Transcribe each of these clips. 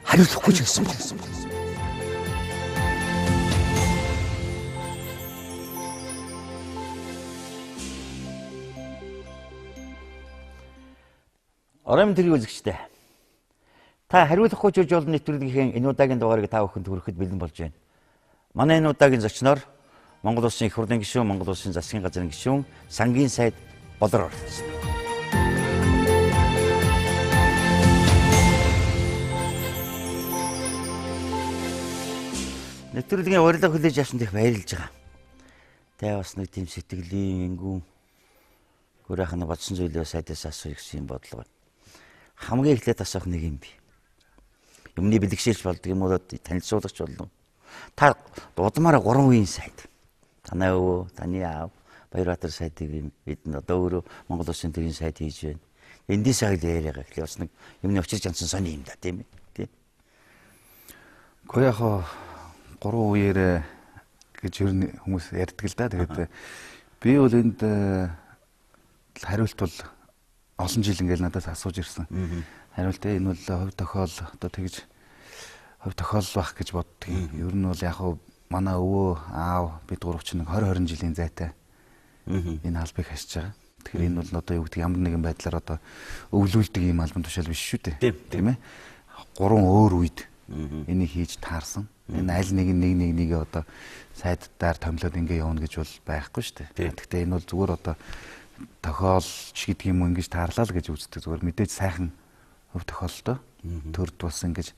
хариулахгүй ч гэсэн бол. Орон төрийн үзэгчтэй. Та хариулахгүй ч болно нэвтрүүлгийн энэ удаагийн дугаарыг та бүхэнд хүрэхэд бэлэн болж байна. Манай энэ удаагийн зочноор Монгол Улсын их хурлын гишүүн, Монгол Улсын засгийн газрын гишүүн, сангийн сайд Болор оролцсон. Нэвтрүүлгийн урилга хүлээж авсан дэх баярлж байгаа. Тэ бас нэг тийм сэтгэлийн энгүүн гөрөөхөн бодсон зүйлээ сайдаас асуух гэсэн бодол байна. Хамгийн эхлээд асуух нэг юм би. Юмны бэлгшээлч болдог юм уу, танилцуулагч болно. Та дудмаараа 3 үеийн сайд. Танай өвөө, таны аав, Баярбаатар сайдыг бид одоо өөрөө Монгол Улсын төрийн сайд хийж байна. Эндээс сайд яриагаа гэхлээр бас нэг юмны учирч ансан сони юм да тийм ээ. Гэхдээ яг 3 үеэр гэж ер нь хүмүүс ярьдаг л да. Тэгээд би бол энд хариулт бол олон жил ингээл надаас асууж ирсэн. Хариулт энэ бол хувь тохиол одоо тэгж хувь тохиол байх гэж боддгийг. Ер нь бол яг манай өвөө, аав бид гурав ч нэг 20 жилийн зайтай энэ албыг хасж байгаа. Тэгэхээр энэ бол одоо юу гэдэг ямар нэгэн байдлаар одоо өвлүүлдэг юм албан тушаал биш шүү дээ. Тийм ээ. 3 өөр үед энийг хийж таарсан. Энэ аль нэгээ одоо сайддаар томилоод ингэ явна гэж бол байхгүй шүү дээ. Гэхдээ энэ бол зүгээр одоо тохиолч гэдэг юм ингэж таарлаа л гэж үздэг. Зүгээр мэдээж сайхан хөв тохиолдоо төрд бас ингэж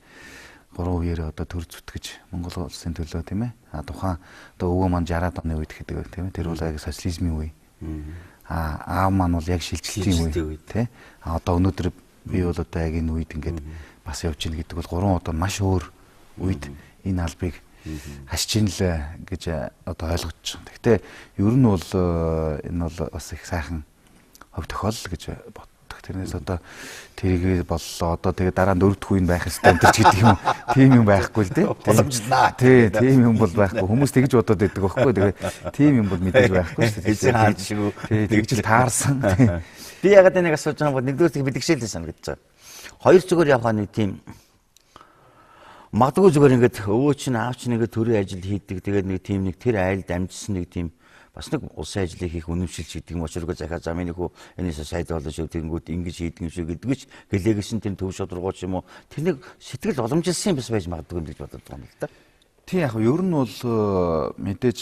3 үеэр одоо төр зүтгэж Монгол улсын төлөө тийм ээ. Тухайн одоо өвөө маань 60-аад оны үед гэдэг тийм ээ. Тэр бол яг социализмын үе. Аав маань бол яг шилжилтийн үе тийм. Одоо өнөөдөр би бол одоо яг энэ үед ингэж бас явж гин гэдэг бол 3 одоо маш өөр үед энэ албыг хасж ийн л гэж одоо ойлгож байна. Гэхдээ ер нь бол энэ бол бас их сайхан хөв тохиол гэж боддог. Тэрнээс одоо тэрийг боллоо. Одоо тэгээ дараа нь 4 дахь үе байх хэрэгтэй энэ ч гэдэг юм. Тийм юм байхгүй л дээ. Боломжлаа. Тий, тийм юм бол байхгүй. Хүмүүс тэгж бодоод байдаг байхгүй. Тэгээ тийм юм бол мэдээж байхгүй шүү дээ. Тэгж л таарсан. Би ягаад энийг асууж байгаа юм бол нэгдүгээр бэлгшээлээ санагдаж байгаа. Хоёр зүгээр явахаа нэг тийм магадгүй зүгээр ингээд өвөө чинь аав чинь ингээд төрийн ажил хийдэг. Тэгээд нэг тийм нэг тэр айлд амжсан нэг тийм бас нэг улсын ажлыг хийх үнэмшилж гэдэг юм очиргоо захаа за миний хүү энэсээ сайд болно шүү тэгэнгүүт ингэж хийдэг юм шүү гэдгийч гэлээгэсэн тэр төв шударгууч юм уу тэр нэг сэтгэл уламжилсан юм бас байж магадгүй юм гэж бодод байгаа юм л да. Тийм яг ер нь бол мэдээж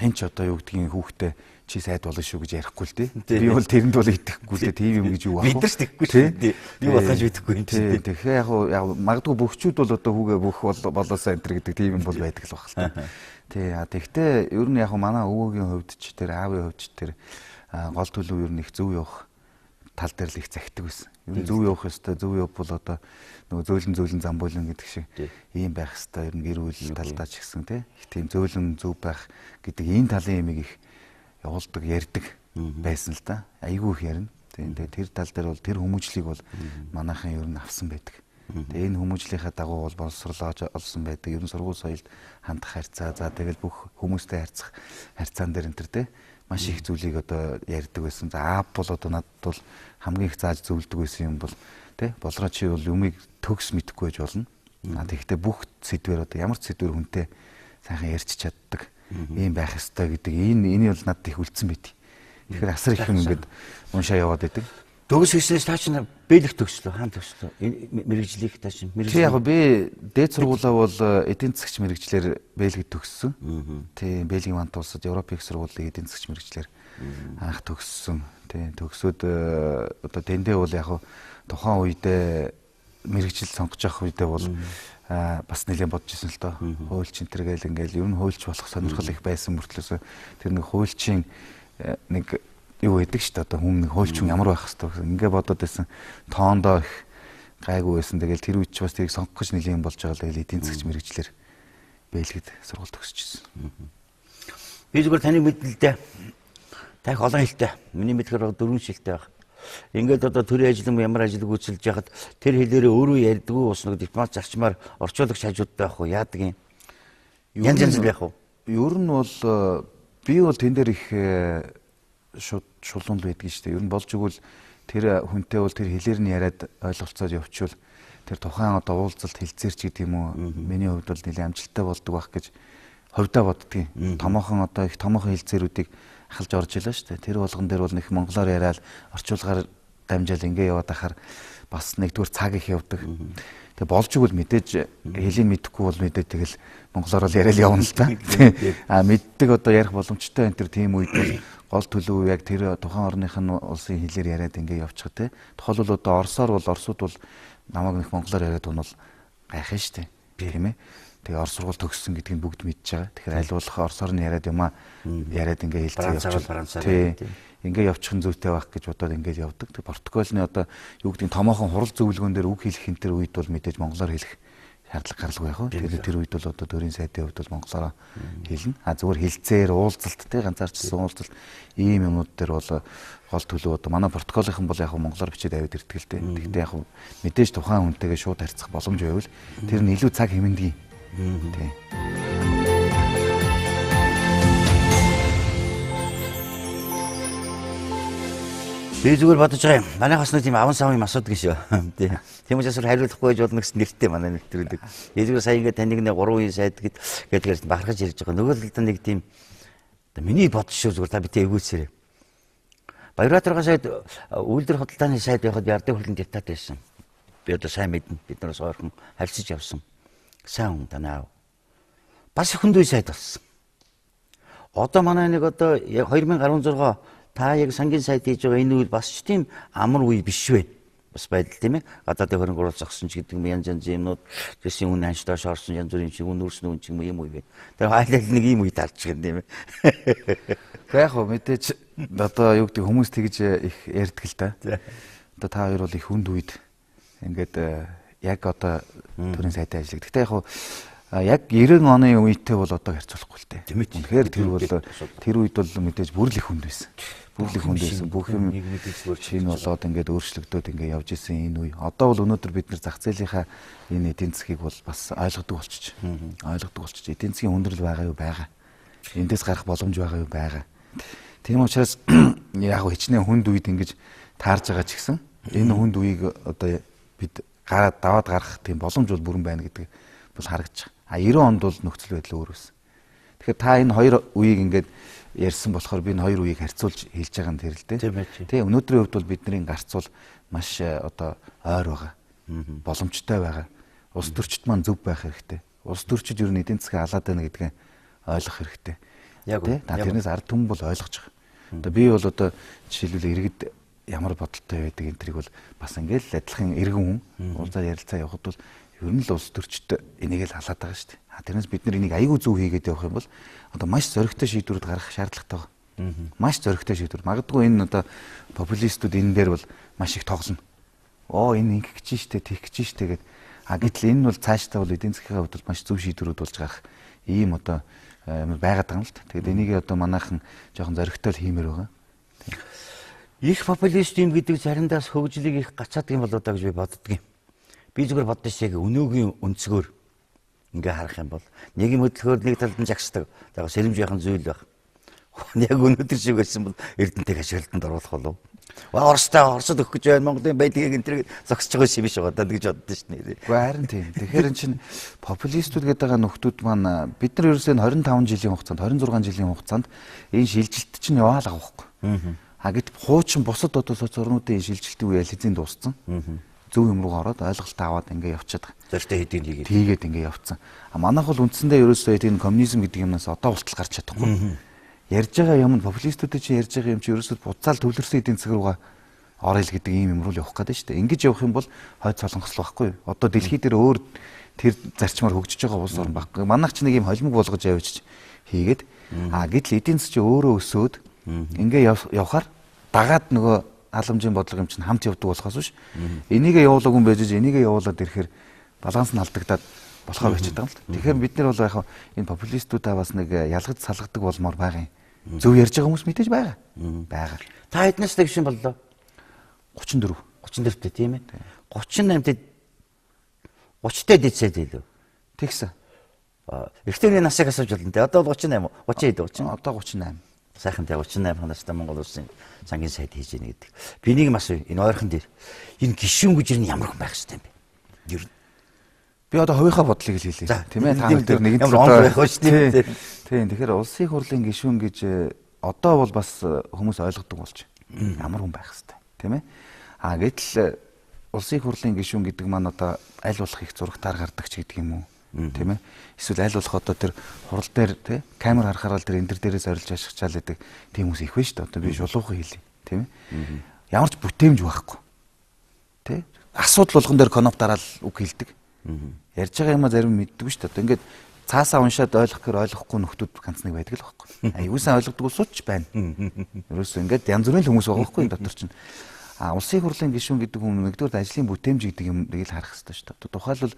хинч одоо юу гэдгийг хүүхдээ чи сайд болно шүү гэж ярихгүй л дээ. Би бол тэрэнд бол итгэхгүй л дээ. Тийм юм гэж юу аах вэ? Бид нар ч тэгэхгүй шүү дээ. Би бодож итгэхгүй юм чинь. Тэгэхээр яг магадгүй бүгчүүд бол одоо хүүгээ бүх болоосаа энэ гэдэг тийм юм бол байдаг л баг л та. Тий. Тэгвэл ер нь яг манай өвөөгийн хувьд ч тэр аавын хувьд ч тэр гол төлөв ер нь их зөв явах тал дээр л их захидаг байсан. Ер нь зөв явах ёстой. Зөв явбал одоо нөгөө зөөлөн зам болон гэдэг шиг ийм байх ёстой. Ер нь гэр бүл талдаа ч гэсэн тий. Их тийм зөөлөн зөв байх гэдэг энэ талын ямиг их явуулдаг, ярьдаг байсан л да. Айгүй их ярина. Тэгээд тэр тал дээр бол тэр хүмүүжлийг бол манайхан ер нь авсан байдаг. Тэгээд энэ хүмүүжлийнхаа дагуу бол боловсруулж олсон байдаг. Ер нь сургууль соёлд хандах харьцаа, за тэгэл бүх хүмүүстэй харьцах харьцаан дээр энэ төр те маш их зүйлийг одоо ярьдаг байсан. За аав бол одоо надад бол хамгийн их зааж зөвлөдөг байсан юм бол те болроо чи бол юмыг төгс мэдэхгүй байж болно. Тэгэхдээ бүх сэдвэр одоо ямар ч сэдвэр хүнтэй сайхан ярьж чаддаг. Ийм байх ёстой гэдэг энэ бол надад их үлдсэн байт. Тэгэхээр асар их юм ингээд уншаа яваад байдаг. Төгс хийснээс та чинь бэлэг төгслөө, хаан төгслөө. Мэргэжлийг та чинь мэргэжил. Тий яг би дээд сургуулаа бол эдийн засагч мэргэжлэр бэлгэд төгссөн. Тий Бельгийн мант улсад Европын их сургуулийн эдийн засагч мэргэжлэр анх төгссөн. Тий төгсөөд одоо тэндээ бол яг тухайн үедээ мэргэжил сонгож явах үедээ бол бас нэлээд бодож ирсэн л доо. Хуульч энтер гээл ингээл ер нь хуульч болох сонирхол их байсан мөртлөөс тэр нэг хуульчийн нэг юу гэдэг ч одоо хүн нэг хуульч ямар байх хэвээр ингээ бодоод байсан. Тоондоо их гайгүй байсан. Тэгэл тэр үед ч бас тэрийг сонгох гэж нэлээд болж байгаа л тэгэл эдийн засгч мэргэжлэр бэлгэд сургууль төгсчихсэн. Би зүгээр таны мэдлэлдээ та их олон хэлтэй. Миний мэдхээр 4 шилтэй баг. Ингээд одоо төрийн ажил ямар ажил гүйцэлж яхад тэр хэлээрээ өөрөө ярьдгүй ус нэг дипломат зарчмаар орчуулагч хажуудтай байх уу яадаг юм. Янз байх уу. Ер нь бол би бол тэн дээр их шууд шулуун л байдаг шүү дээ. Ер нь болж игэл тэр хүнтэй бол тэр хэлээр нь яриад ойлголцоод явуучвал тэр тухайн одоо уулзалт хэлцээрч гэдэг юм уу миний хувьд бол нэлээд амжилттай болдог байх гэж хувьдаа боддгийг. Томоохон одоо их томоохон хэлцээрүүдийг ахалж орж илаа шүү дээ. Тэр болгон дээр бол нэг монголоор яриад орчуулгаар дамжаал ингээ яваад ахаар бас нэгдүгээр цаг их явдаг. Тэгээ болж игэл мэдээж хэлийг мэдэхгүй бол мэдээ тэгэл монголоор л яриад явна л да. А мэддэг одоо ярих боломжтой энэ төр тийм үед бол гол төлөв яг тэр тухайн орных нь улсын хэлээр яриад ингээ явчих те. Тухайлбал одоо орсоор бол орсууд бол намайг нэг монголоор яриад бол гайхах шүү дээ. Тийм ээ. Тэгээ орс сургууль төгссөн гэдгийг бүгд мэдж байгаа. Тэгэхээр аль болох орсоор нь яриад юмаа яриад ингээ хэлцээ явчих. Ингээ явчих нь зүйтэй байх гэж бодоод ингээ явдаг. Тэгээ протоколны одоо юу гэдэг нь томоохон хурал зөвлөгөөн дээр үг хэлэх хинтэр үед бол мэдээж монголоор хэлэх шаардлага гаралгүй байх. Тэгэхээр тэр үед бол одоо дөрийн сайдын хувьд бол монголоор хэлнэ. А зүгээр хэлцээр уулзалт те ганцаарчсан уулзалт ийм юмнууд дээр бол гол төлөв одоо манай протоколынхан бол яг монголоор бичиж аваад ирдэг л те. Гэхдээ яг мэдээж тухайн хүнтэйгээ шууд харьцах боломж байвал тэр нь илүү цаг хэмнэдэг. Тийм. Би зүгээр бодож байгаа юм. Манайх бас нэг тийм аван савын асуудаг шүү. Тийм учраас хариулахгүй байж болно гэсэн нэртэй манай нэвтрүүлэг. Зүгээр сая ингээд таныг нэг 3 үеийн сайд гэдгээр бахархаж ярьж байгаа. Нөгөө л нэг тийм миний бодож шүү зүгээр та битээ эвгүйцээрэй. Баяргатрын сайд үйлдвэр худалдааны сайд байхад ярдын хурлын депутат байсан. Би одоо сайн мэднэ. Бид нараас ойрхон харьцаж явсан. Сайн хүн танаа. Бас хүнд үе сайд болсон. Одоо манай нэг одоо 2016 та яг сангийн сайд хийж байгаа энэ үйл бас ч тийм амар үе биш вэ? Бас байдал тийм ээ. Гадаадын хөрөнгө оруулалт зогссон ч гэдэг юм янз янзын юмнууд тэсийн үн ханш доош орсон янз бүрийн шиг үнөрсөн үн ч юм уу вэ? Тэр хайлал нэг ийм үе тарж байгаа тийм ээ. Гэхдээ яг мэдээж одоо юу гэдэг хүмүүс тэгж их ярьдаг л да. Одоо та хоёр бол их хүнд үед ингээд яг одоо төрийн сайдын ажиллаг. Гэхдээ яг 90 оны үетэй бол одоо харьцуулахгүй л дээ. Тэгэхээр тэр үед бол мэдээж бүр л их хүнд байсан. Бүр л их хүнд байсан. Бүх юм шинэ болоод ингээд өөрчлөгдөөд ингээд явж исэн энэ үе. Одоо бол өнөөдөр бид нар зах зээлийнхаа энэ эдийн засгийг бол бас ойлгодог болчих. Эдийн засгийн хүндрэл байгаа юу байгаа. Эндээс гарах боломж байгаа юу байгаа. Тийм учраас яг хичнээн хүнд үед ингэж таарж байгаа ч гэсэн энэ хүнд үеийг одоо бид даваад гарах тийм боломж бол бүрэн байна гэдэг бол харагдаж байгаа. 90 онд бол нөхцөл байдал өөр байсан. Тэгэхээр та энэ хоёр үеийг ингээд ярьсан болохоор би энэ хоёр үеийг харьцуулж хэлж байгаа юм тэр л дээ. Тэгээ өнөөдрийн хувьд бол бидний гарц бол маш одоо ойр байгаа. Боломжтой байгаа. Улс төрчид маань зөв байх хэрэгтэй. Улс төрчид ер нь эдийн засгийн алаад байна гэдгээ ойлгох хэрэгтэй. Яг үү. Тэрнээс ард түмэн бол ойлгож байгаа. Одоо би бол одоо жишээлбэл иргэд ямар бодолтой байдаг энэ тэрийг бол бас ингээд адилхан иргэн хүн уулзаад ярилцаа явахад бол ер нь л улс төрчид энийг л халаад байгаа шүү дээ. Тэрнээс бид нар энийг аягүй зөв хийгээд явах юм бол одоо маш зоригтой шийдвэрүүд гаргах шаардлагатай байна. Маш зоригтой шийдвэр. Магадгүй энэ одоо популистууд энэ дээр бол маш их тоглоно. Энэ ингэх гэж штэ, тийх гэж штэ гэдэг. Гэтэл энэ бол цаашдаа бол эдийн засгийн хувьд маш зөв шийдвэрүүд болж гарах ийм одоо байгаад байгаа юм л та. Тэгээд энийг одоо манайхан жоохон зоригтой л хиймээр байгаа. Их популист юм гэдэг заримдаас хөгжлийг их гацаадаг юм болоо даа гэж би боддөг юм. Би зүгээр боддош яг өнөөгийн өнцгөр ингээ харах юм бол нэг юм хөдөлгөөр нэг талд нь жагсдаг. За сэрэмжийнхэн зүйл байх. Яг өнөөдөр шиг байсан бол Эрдэнэтэйг ашиглалтанд оруулах болов. Оросд өгөх гэж байна. Монголын байдгийг энэ төр зогсож байгаа юм биш байгаа даа гэж боддоо шнэ. Үгүй харин тийм. Тэгэхээр эн чинь популистууд гэдэг байгаа нөхдүүд маань бид нар ерөөсөө 25 жилийн хугацаанд 26 жилийн хугацаанд энэ шилжилт чинь яваалаа байхгүй. Гэт хуучин бусад одоо соц орнуудын шилжилтийн үе хэзээ дууссан. Зөв юм руу ороод ойлголт аваад ингээ явчихад байгаа. Зортой хэдийн хийгээд ингээ явцсан. Манайх бол үндсэндээ ерөөсөө энэ коммунизм гэдэг юмнаас одоо болтол гарч чадахгүй. Ярьж байгаа юм нь популистуудын чинь ярьж байгаа юм чи ерөөсөө буцаал төвлөрсөн эдийн засаг руугаа орё л гэдэг ийм юм руу явах гэдэг шүү дээ. Ингэж явах юм бол хойд солонгос л байхгүй. Одоо дэлхий дээр өөр тэр зарчмаар хөгжиж байгаа улс орн байхгүй. Манайх ч нэг ийм холимог болгож явж хийгээд гэтэл эдийн засаг чи өөрөө өсөөд ингээ явахаар дагаад нөгөө халамжийн бодлого юм чинь хамт явдаг болохоос биш. Энийгээ явуулаагүй юм байж энийгээ явуулаад ирэхээр баланс нь алдагдаад болохоо байчихад байгаа юм л. Тэгэхээр бид нар бол яг энэ популистуудаа бас нэг ялгаж салгадаг болмоор байгаа юм. Зөв ярьж байгаа хүмүүс мэдээж байгаа. Байгаа. Та хэднээс тэгшин боллоо? 34. 34-тэй тийм ээ. 38-тэй 30-тэй дэцээд илүү. Тэгсэн. Эхтэрийн насыг асууж болно те. Одоо 38 уу? 30. Одоо 38. Сайхан те 38 настай Монгол улсын сангийн сайд хийж яах гэдэг. Би нэг юм асууя. Энэ ойрхон дээр энэ гишүүн гэж ямар хүн байх хэрэгтэй юм бэ? Би одоо хувийнхаа бодлыг л хэлье. Тийм ээ. Та нар дээр нэгэн одоо байх шүү дээ. Тийм. Тэгэхээр улсын их хурлын гишүүн гэж одоо бол бас хүмүүс ойлгодог болж ямар хүн байх хэвээр. Тийм ээ. Гэтэл улсын их хурлын гишүүн гэдэг маань одоо аль болох их зурагтаар гардаг ч гэдэг юм уу? Тийм ээ. Эсвэл аль болох одоо тэр хурал дээр тий камер харахаар л тэр энэ дээрээс орилж ашигчаал гэдэг тийм хүмүүс их байна шүү дээ. Одоо би шулуухан хэлье. Тийм ээ. Ямар ч бүтээмж байхгүй. Тий? Асуудал болгон дээр коноп дараал үг хэлдэг. Ярьж байгаа юм а зарим мэддэггүй шүү дээ. Ингээд цаасаа уншаад ойлгох гэхээр ойлгохгүй нөхдүүд ганцныг байдаг л байхгүй. Аюулсан ойлгодог улсууд ч байна. Ерөөсөө ингээд янз бүрийн хүмүүс байгаа байхгүй энэ дотор чинь. Улсын их хурлын гишүүн гэдэг хүн нэгдүгээр ажлын бүтээмж гэдэг юм нэг л харах хэрэгтэй шүү дээ. Тухайлбал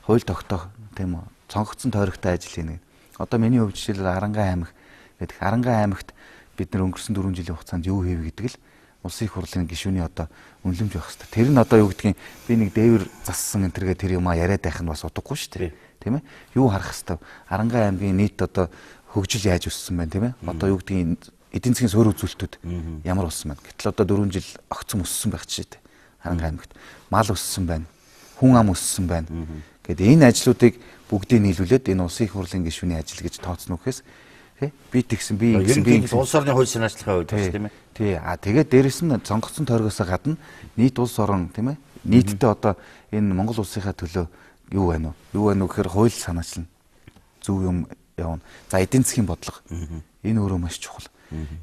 хууль тогтоох тийм үү. Цонгогдсон тойрогтой ажил хийнэ. Одоо миний хувьд жишээлбэл Арангаан аймаг гэдэг Арангаан аймагт бид нар өнгөрсөн 4 жилийн хугацаанд юу хийв гэдэг л улсын их хурлын гишүүний одоо үнэлэмж байх хэрэгтэй. Тэр нь одоо юу гэдгийг би нэг дээвэр зассан энэ төргээ тэр юм а яриад байх нь бас удаггүй шүү дээ. Тийм ээ. Юу харах хэрэгтэй. Арангаан аймгийн нийт одоо хөгжил яаж өссөн байна тийм ээ. Одоо юу гэдгийг эдийн засгийн суурь үзүүлэлтүүд ямар болсон байна. Гэтэл одоо 4 жил огцом өссөн байх жишээтэй. Арангаан аймагт мал өссөн байна. Хүн ам өссөн байна. Гэт энэ ажлуудыг бүгдийг нийлүүлээд энэ улсын их хурлын гишүүний ажил гэж тооцно гэхээс би тэгсэн би ингэсэн би улс орны хууль санаачлахын үед тийм ээ. Тий. Тэгээд дээрэс нь цонгогдсон тойрогоос гадна нийт улс орон тийм ээ. Нийтдээ одоо энэ Монгол улсынхаа төлөө юу байна уу гэхээр хууль санаачлна. Зөв юм явна. За эдийн засгийн бодлого. Энэ өөрөө маш чухал.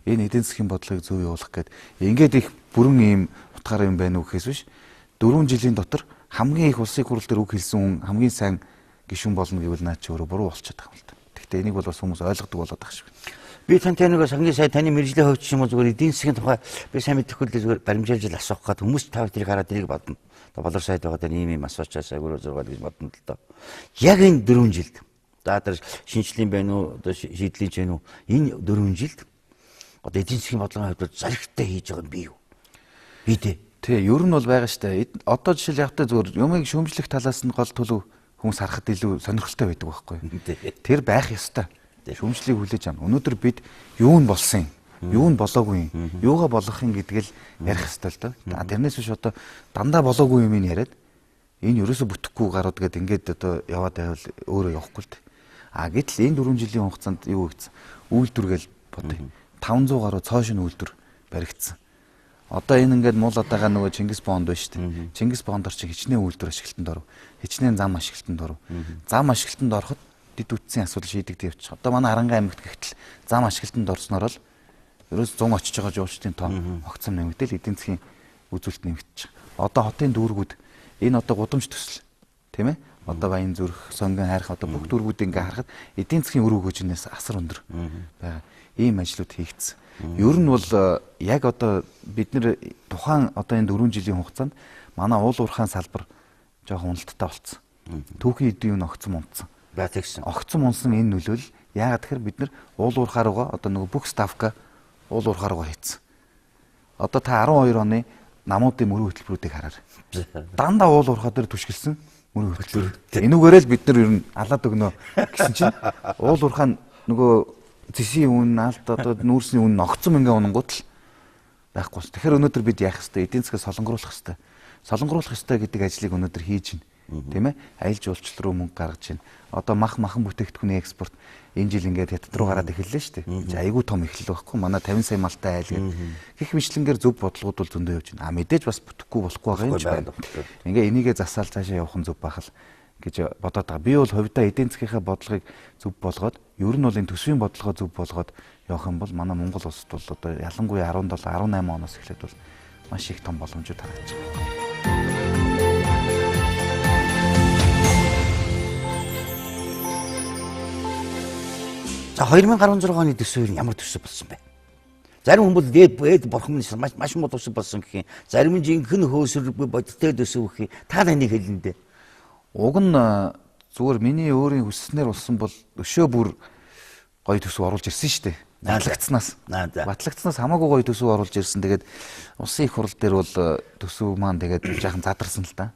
Энэ эдийн засгийн бодлогыг зөв явуулах гээд ингээд их бүрэн ийм утгаараа юм байна уу гэхээс биш 4 жилийн дотор хамгийн их улсын хурал дээр үг хэлсэн хүн хамгийн сайн гишүүн болно гэвэл наа чи өөрөө буруу болчиход байгаа юм л да. Гэхдээ энийг бол бас хүмүүс ойлгодог болоод байгаа шиг байна. Би таныг сангийн сая таны мэржлийн хувьд ч юм уу зүгээр эдийн засгийн тухай би сайн мэдэхгүй л зүгээр баримжаалж асуух гээд хүмүүс тав тэрийг хараад тэрийг бодно. Болор сайд байгаа дээр ийм асуучаас агуу 6 гэж бодно л доо. Яг энэ 4 жилд за тэр шинжлэлийн байна уу одоо шийдлийн ч байна уу энэ 4 жилд одоо эдийн засгийн бодлогын хувьд заригтай хийж байгаа нь би юу? Би дээ. Тий, ер нь бол байгаа штэ. Одоо жишээл явахтай зүгээр юмыг шүүмжлэх талаас нь гол төлөв хүмүүс харахад илүү сонирхолтой байдаг байхгүй. Тэр байх ёстой. Шүүмжлэлийг хүлээж авна. Өнөөдөр бид юу нь болсон юм? Юу нь болоогүй юм? Юугаа болгох юм гэдгийг л ярих ёстой л доо. Тэрнээс биш одоо дандаа болоогүй юм яриад энэ ерөөсө бүтэхгүй гарууд гээд ингээд одоо яваад байвал өөрөө явахгүй л дээ. Гэтэл энэ 4 жилийн хугацаанд юу хийгдсэн? Үйлдвэр гэж бодъё. 500 гаруй цоошин үйлдвэр баригдсан. Одоо энэ ингээд мул удаага нөгөө Чингис Бонд байна шүү дээ. Чингис Бондор чи хичнээн үйлдвэр ашиглалтанд оров. Хичнээн зам ашиглалтанд оров. Зам ашиглалтанд ороход дэд үтсийн асуудал шийдэгдэж явчих. Одоо манай Арангаан аймагт гэхтэл зам ашиглалтанд орсноор л ерөөс 100 очиж байгаа жуулчдын тоо огцом нэмэгдэл эдийн засгийн үзүүлэлт нэмэгдэж байгаа. Одоо хотын дүүргүүд энэ одоо гудамж төсөл тийм ээ. Одоо Баян зүрх, Сонгон хайрах одоо бүх дүүргүүд ингээ харахад эдийн засгийн үр хөгжинээс асар өндөр байгаа. Ийм ажлууд хийгдсэн. Ер нь бол яг одоо бид нэр тухайн одоо энэ 4 жилийн хугацаанд манай уул уурхайн салбар жоохон уналттай болцсон. Түүхийн эдийн үн огцом унтсан. Тэгсэн. Огцом унсан энэ нөлөөлөл яагаад тэгэхээр бид нар уул уурхааруугаа одоо нөгөө бүх ставка уул уурхааруугаа хийцэн. Одоо та 12 оны намуудын мөрийн хөтөлбөрүүдийг хараар. Дандаа уул уурхаа дээр түшгэлсэн мөрийн хөтөлбөр. Энүүгээрээ л бид нар ер нь алаад өгнө гэсэн чинь уул уурхаа нөгөө зэсийн үн алт одоо нүүрсний үн огцом ингээ унангууд л байхгүй. Тэгэхээр өнөөдөр бид яах хэвээр эдийн засгаас солонгоруулах хэвээр. Солонгоруулах хэвээр гэдэг ажлыг өнөөдөр хийж байна. Тийм ээ? Аялал жуулчлал руу мөнгө гаргаж байна. Одоо махан бүтээгдэхүүний экспорт энэ жил ингээд хятад руу гараад эхэллээ шүү дээ. Айгүй том эхлэл байхгүй. Манай 50 сая малтай айл гэдэг. Гэх мэтлэнгээр зөв бодлогууд бол зөндөө явж байна. Мэдээж бас бүтэхгүй болохгүй байгаа юм ч байна. Ингээ энийгээ засаал цаашаа явах нь зөв бахал гэж бодоод байгаа. Би бол хувьдаа эдийн засгийнхаа бодлогыг зөв болгоод ер нь бол энэ төсвийн бодлогоо зөв болгоод явах юм бол манай Монгол улсад бол одоо ялангуяа 17 18 оноос эхлээд бол маш их том боломжууд харагдаж байгаа. За 2016 оны төсвөр нь ямар төсөв болсон бэ? Зарим хүмүүс дээд бурхан маш муу төсөв болсон гэх юм. Зарим нь жинхэнэ хөөсөргүй бодиттой төсөв гэх юм. Та таныг хэлнэ дээ. Уг нь зүгээр миний өөрийн хүсснээр болсон бол өшөө бүр гоё төсөв оруулж ирсэн шүү дээ. Батлагдсанаас хамаагүй гоё төсөв оруулж ирсэн. Тэгээд улсын их хурал дээр бол төсөв маань тэгээд жаахан задарсан л да.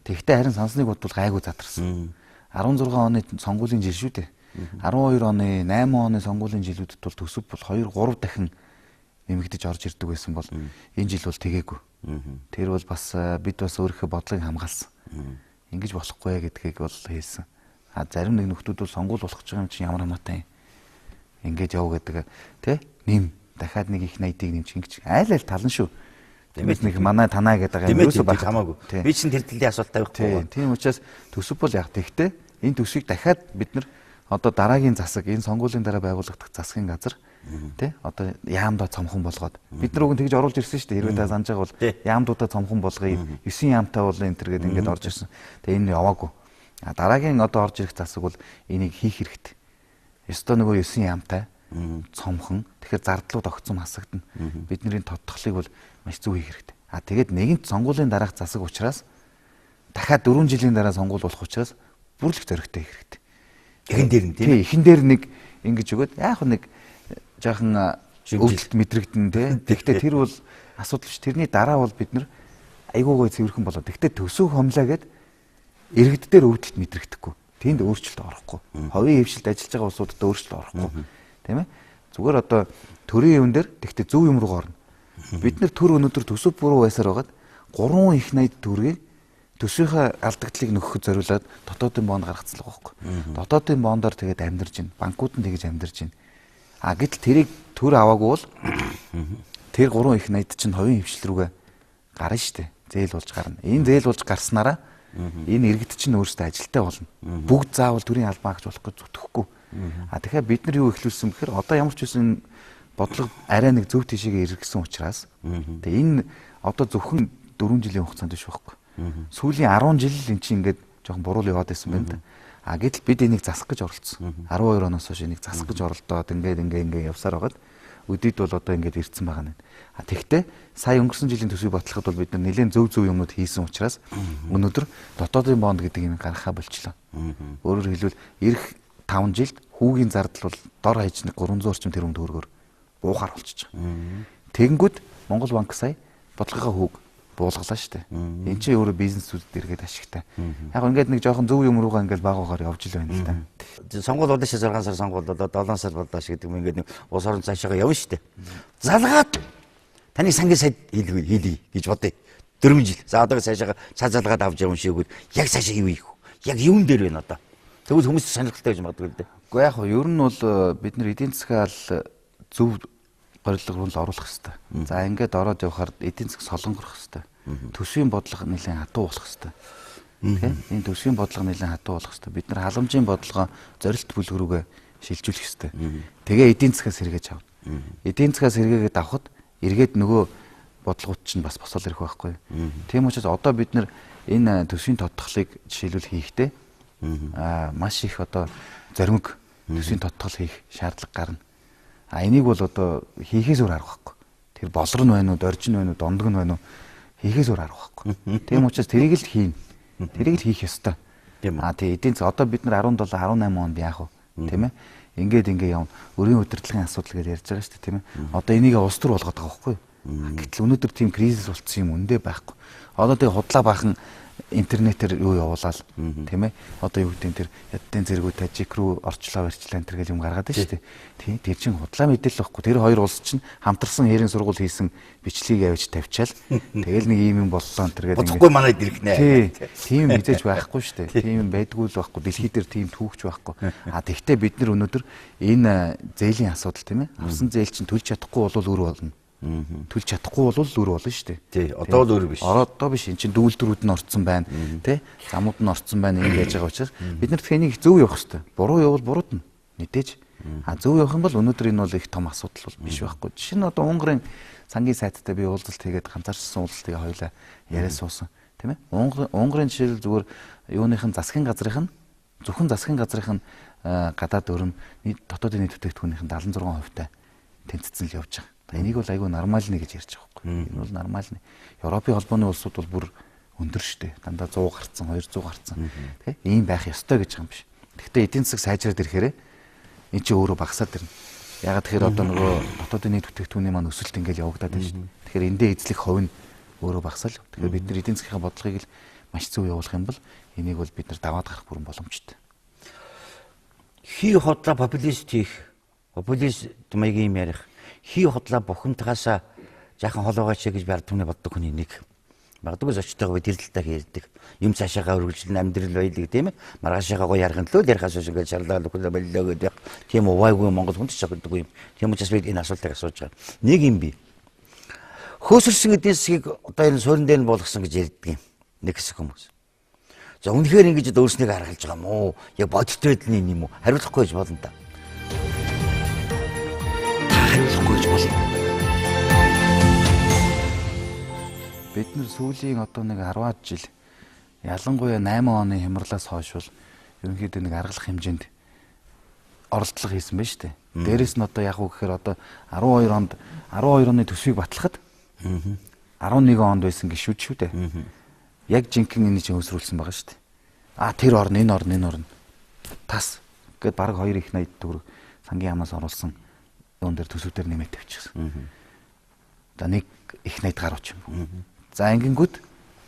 Тэгвэл харин сансныг бодвол гайгүй задарсан. 16 оны сонгуулийн жил шүү дээ. 12 оны 8 оны сонгуулийн жилүүдэд бол төсөв бол 2 3 дахин нэмэгдэж орж ирдэг байсан бол энэ жил бол тэгээгүй. Тэр бол бас бид бас өөрийнхөө бодлогыг хамгаалсан. ингэж болохгүй гэдгийг бол хэлсэн. Зарим нэг нөхдүүд бол сонгуул болох гэж байгаа юм чинь ямар хамаатай юм. Ингэж яв гэдэг тий нэм дахиад нэг их 80-ыг нэмчих ингэж айл тал нь шүү. Тиймээс нэг манай танаа гэдэг юм юусоо байх хамаагүй. Би чинь тэр төлөвийн асуулт тавихгүй. Тийм учраас төсөв бол яг тэгтээ энэ төсвийг дахиад бид нар одоо дараагийн засаг энэ сонгуулийн дараа байгуулагдах засгийн газар тий одоо яамдаа цомхон болгоод бид нар үгэн тэгж оруулж ирсэн шүү дээ. Хэрвээ та санаж байгаа бол яамдуудаа цомхон болгоё. 9 яамтай бол энэ төр гэдэг ингээд орж ирсэн. Тэгээ энэ яваагүй. Дараагийн одоо орж ирэх засаг бол энийг хийх хэрэгтэй. Ёстой нөгөө 9 яамтай цомхон тэгэхээр зардлууд огцом хасагдана. Бидний тодтголыг бол маш зөв хийх хэрэгтэй. Тэгээд нэгэнт сонгуулийн дараах засаг учраас дахиад 4 жилийн дараа сонгуул болох учраас бүр л их зөрөгтэй хийх хэрэгтэй. Эхэн дээр нь тийм эхэн дээр нэг ингэж өгөөд яг нэг жаахан өвдөлт мэдрэгдэн тий. Тэгвэл тэр бол асуудал биш. Тэрний дараа бол бид нар айгуугой цэвэрхэн болоо. Тэгвэл төсөв хомлаа гэд иргэд дээр өвдөлт мэдрэгдэхгүй. Тэнд өөрчлөлт орохгүй. Ховын хөвшилд ажиллаж байгаа улсуудад өөрчлөлт орохгүй. Тийм ээ. Зүгээр одоо төрийн юм дээр тэгвэл зөв юм руу орно. Бид нар төр өнөөдөр төсөв буруу байсаар байгаад 3 их 80 төгрөгийг төсвийнхаа алдагдлыг нөхөхөд зориулаад дотоодын бонд гаргацлаа байхгүй. Дотоодын бондоор тэгээд амьдарч байна. Банкуд нь тэгэж амьдарч байна. Гэтэл тэрийг төр аваагүй бол тэр 3 их 80 чинь ховын хөвшил рүүгээ гарна штэ. Зээл болж гарна. Энэ зээл болж гарснараа энэ иргэд чинь өөрсдөө ажилтаа болно. Бүгд заавал төрийн албаа агч болохгүй зүтгэхгүй. Тэгэхээр бид нар юу ихлүүлсэн бэхээр одоо ямар ч үсэн бодлого арай нэг зөв тийшээгээ эргэсэн учраас тэгээ энэ одоо зөвхөн 4 жилийн хугацаанд биш байхгүй. Сүүлийн 10 жил эн чинь ингээд жоохон буруу яваад байсан байна да. Гэтэл бид энийг засах гэж оролцсон. 12 оноос хойш энийг засах гэж оролдоод ингээд явсаар байгаад өдөрт бол одоо ингээд ирсэн байгаа нь. Тэгвэл сая өнгөрсөн жилийн төсвийг батлахад бол бид нар нэлээд зөв юмнууд хийсэн учраас өнөөдөр дотоодын бонд гэдэг юм гаргахаа болчлоо. Өөрөөр хэлбэл эх 5 жилд хүүгийн зардал бол дор хаяж нэг 300 орчим тэрбум төгрөгөөр буухаар болчихж байгаа. Тэгэнгүүт Монгол банк сая бодлогынхаа хүүг буулгалаа шүү дээ. Энд чинь өөрөө бизнесүүдэд эргээд ашигтай. Яг ингээд нэг жоохон зөв юм руугаа ингээд багуугаар явж л байна л да. Сонгуул болоо шүү 6 сар сонгуул болоо 7 сар болоо шүү гэдэг юм ингээд нэг улс орон цаашаа явна шүү дээ. Залгаад таны сангийн сайд хийлий гэж бодъё. 4 жил. За одоо цаашаа цаазалгаад авч явна шийгүүд яг цаашаа юу хийх вэ? Яг юун дээр вэ одоо? Тэгвэл хүмүүс сонирхолтой гэж магадгүй л дээ. Гэхдээ яг ер нь бол бид нар эдийн засгаал зөв горилго руу оруулах хэрэгтэй. За ингээд ороод явхаар эдийн засаг солонгорох хэрэгтэй. Төсвийн бодлого нэлээд хатуу болох хэрэгтэй. Тийм энэ төсвийн бодлого нэлээд хатуу болох хэрэгтэй. Бид нар халамжийн бодлогоо зорилт бүлгэрүүгээ шилжүүлэх хэрэгтэй. Тэгээ эдийн засгаас сэргээж авна. Эдийн засгаас сэргээгээд авахд эргээд нөгөө бодлогууд чинь бас босол ирэх байхгүй. Тийм учраас одоо бид нар энэ төсвийн тодтголыг жишээлбэл хийхдээ маш их одоо зоримог төсвийн тодтгол хийх шаардлага гарна. Энийг бол одоо хийхээс өөр арга байхгүй. Тэр болор нь байна уу, доржин байна уу, дондог нь байна уу хийхээс өөр арга байхгүй. Тийм учраас тэрийг л хийнэ. Тэрийг л хийх ёстой. Тийм эдийн засаг одоо бид нар 17 18 онд яах вэ? Тийм ээ. Ингээд явна. Өрийн удирдлагын асуудал гэж ярьж байгаа шүү дээ, тийм ээ. Одоо энийг улс төр болгоод байгаа байхгүй. Гэтэл өнөөдөр тийм кризис болцсон юм үндэ байхгүй. Одоо тэг худлаа бахан интернетээр юу явуулаад тийм ээ одоо юу гэдэг тэр ядтын зэргүүд тажик руу орчлоо барьчлаа энэ гэл юм гаргаад байна шүү дээ. Тийм тэр чин худлаа мэдээлэл واخгүй. Тэр хоёр улс чинь хамтарсан хэрийн сургууль хийсэн бичлэгийг авч тавьчаал тэгэл нэг юм боллоо энэ гэл бодохгүй манайд ирэх нэ. Тийм мэдээж байхгүй шүү дээ. Тийм байдгүй л байхгүй. Дэлхий дээр тийм түүхч байхгүй. Тэгвэл бид нар өнөөдөр энэ зээлийн асуудал тийм ээ авсан зээл чинь төлж чадахгүй бол өөр болно. Төлж чадахгүй бол өөр болно шүү дээ. Тий, одоо л өөр биш. Одоо биш эн чинь дүүлдэрүүд нь орцсон байна, тий? Замууд нь орцсон байна ингэ яаж байгаа учраас бид нар тэнийг зөв явах хэрэгтэй. Буруу явбал бурууд нь мэдээж. Зөв явах юм бол өнөөдөр энэ бол их том асуудал бол биш байхгүй. Жишээ нь одоо Унгарын сангийн сайттай би уулзалт хийгээд ганцаарчсан уулзалтыг хоёулаа яриа суусан, тийм ээ? Унгарын жишээл зүгээр юуныхын засгийн газрын зөвхөн засгийн газрын гадаад өрөм дотоодын нийт бүтээгдэхүүнийхэн 76% тэнцсэн л явж байгаа. Энийг бол айгүй нормал нэ гэж ярьж байгаа байхгүй. Энэ бол нормал нэ. Европын холбооны улсууд бол бүр өндөр штэ. Дандаа 100 гарцсан, 200 гарцсан. Тэ? Ийм байх ёстой гэж байгаа юм биш. Гэхдээ эдийн засаг сайжраад ирэхээр эн чинь өөрөө багасаад ирнэ. Ягаад тэгэхээр одоо нөгөө дотоодын нийт бүтээгдэхүүний маань өсөлт ингээл явагдаад байна штэ. Тэгэхээр эндээ эзлэх хувь нь өөрөө багасаал. Тэгэхээр бид нар эдийн засгийн бодлогыг л маш зөв явуулах юм бол энийг бол бид нар даваад гарах бүрэн боломжтой. Хий хотлоо популист хийх. Популист маягийн ярих. Хий хотлоо бухимдгаасаа жаахан холоогооч гэж би ард түмний боддог хүний нэг. Магадгүй зочтойгоо тэр талтай ярьдаг. Юм цаашаагаа үргэлжлэн амьдрал баялаг тийм ээ. Маргаашаагаа гоё ярих төлөө ярихаас шиг ингээд шарлаа лүхлээ боллоо гэдэг. Тийм увайгүй Монгол хүн ч чаддаггүй юм. Тийм учраас бид энэ асуултыг асууж байгаа. Нэг юм би. Хөөсөрсөн эдийн засгийг одоо энэ суурин дээр нь болгосон гэж ярьдаг юм. Нэг хэсэг хүмүүс. За үнэхээр ингэж өөрснийгөө харгалж байгаа юм уу? Яг бодит байдлын юм уу? Хариулахгүй гэж болно та. Хариулахгүй гэж болно. Бид нар сүүлийн одоо нэг 10-аад жил ялангуяа 8 оны хямралаас хойш бол ерөнхийдөө нэг аргалах хэмжээнд оролдлого хийсэн байна шүү дээ. Дээрээс нь одоо яг уу гэхээр одоо 12 онд 12 оны төсвийг батлахад 11 онд байсан гişүүд шүү дээ. Яг жинхэнэ энэ чинь өсрүүлсэн байгаа шүү дээ. Тэр орн энэ орн тас гээд бараг 2 их 80 төгрөг сангийн яамнаас оруулсан юун дээр төсвүүдээр нэмээд тавьчихсан. За нэг их 80 гаруй ч юм. За ингэнгүүт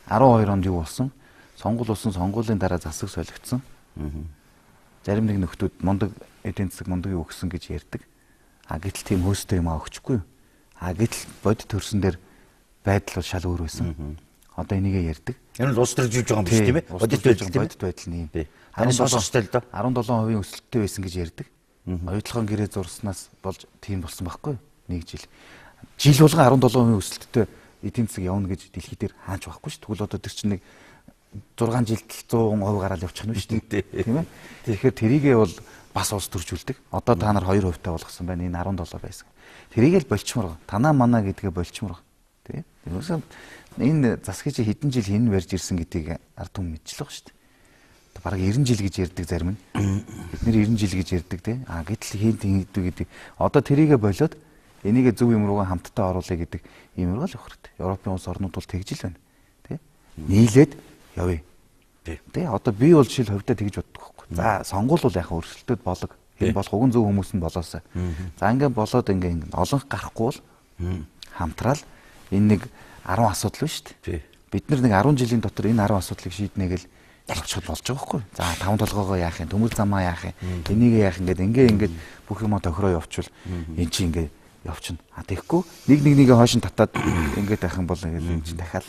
12 онд юу болсон? Сонгуул болсон, сонгуулийн дараа засаг солигдсон. Зарим нэг нөхдүүд мундаг эдийн засаг мундаг юу өгсөн гэж ярьдаг. Гэтэл тийм хөөстэй юм өгчихгүй. Гэтэл бодит төрсөн дээр байдал бол шал өөр байсан. Одоо энийгээ ярьдаг. Энэ нь улс төржүүлж байгаа юм биш тийм ээ? Бодит байдал нь юм. 17% өсөлттэй байсан гэж ярьдаг. Оюутлогын гэрээ зурснаас болж тийм болсон байхгүй юу? Нэг жил. Жил болгон 17% өсөлттэй эдийн засаг явна гэж дэлхий дээр хаач байхгүй шүү. Тэгвэл одоо тэр чинь нэг 6 жилд 100% гараад явчих нь шүү дээ. Тийм ээ. Тэгэхээр тэрийгээ бол бас улс төржүүлдэг. Одоо та нар 2% таа болгосон байна. Энэ 17 байсан. Тэрийг л болчмор. Танаа манаа гэдгээ болчмор. Тийм. Тэрнээс энэ засгийн чи хэдэн жил хин барьж ирсэн гэдгийг ард түмэн мэдчихлээ шүү дээ. Бараг 90 жил гэж ярьдаг зарим нь. Бид нэр 90 жил гэж ярьдаг тийм. Гэтэл хийдэг гэдэг. Одоо тэрийгэ болоод энийг зөв юм руугаа хамтдаа оруулъя гэдэг юм руу л явах хэрэгтэй. Европын улс орнууд бол тэгж л байна. Тэ? Нийлээд явъя. Тэ? Одоо би бол жишээл хувьдаа тэгж боддог байхгүй. За сонгуул бол яг өрсөлдөд болог. Энэ болох уг нь зөв хүмүүс нь болоосаа. За ингээд болоод ингээд олон гарахгүй бол хамтраал энэ нэг 10 асуудал байна шүү дээ. Бид нар нэг 10 жилийн дотор энэ 10 асуудлыг шийднэ гэл ялгчод болж байгаа байхгүй. За 5 толгоогоо яах юм, төмөл замаа яах юм, энийг яах ингээд бүх юмаа тохироо явуучвал эн чинь ингээд явчихна. Тэгэхгүй нэг хойш нь татаад ингээд байх юм бол энэ чинь дахиад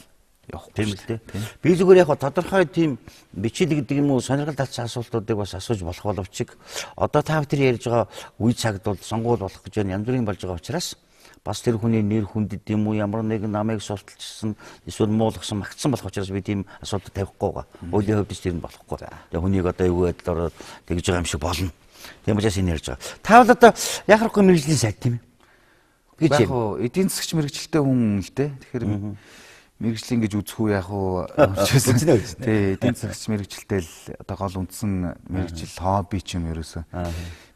явахгүй. Тийм л дээ. Би зүгээр яг тодорхой тийм бичил гэдэг юм уу сонирхол татсан асуултуудыг бас асууж болох боловч одоо та бүхэн ярьж байгаа үе цагт бол сонгуул болох гэж янз бүрийн болж байгаа учраас бас тэр хүний нэр хүндэд юм уу ямар нэгэн намайг сурталчилсан эсвэл муулгасан магтсан болох учраас би тийм асуулт тавихгүй байгаа. Хуулийн хувьд ч тэр нь болохгүй. Тэгээ хүнийг одоо эвгүй байдлаар тэгж байгаа юм шиг болно. Тийм учраас энэ ярьж байгаа. Та бол одоо яхахгүй мэрэгжлийн сайт тийм ээ. Яг уу эдийн засгч мэрэгчлээ хүн л дээ. Тэгэхээр мэрэгжлийн гэж үзэх үү яг уу тий эдийн засгч мэрэгчлээ л одоо гол үндсэн мэрэгжил хобби ч юм ерөөсөө.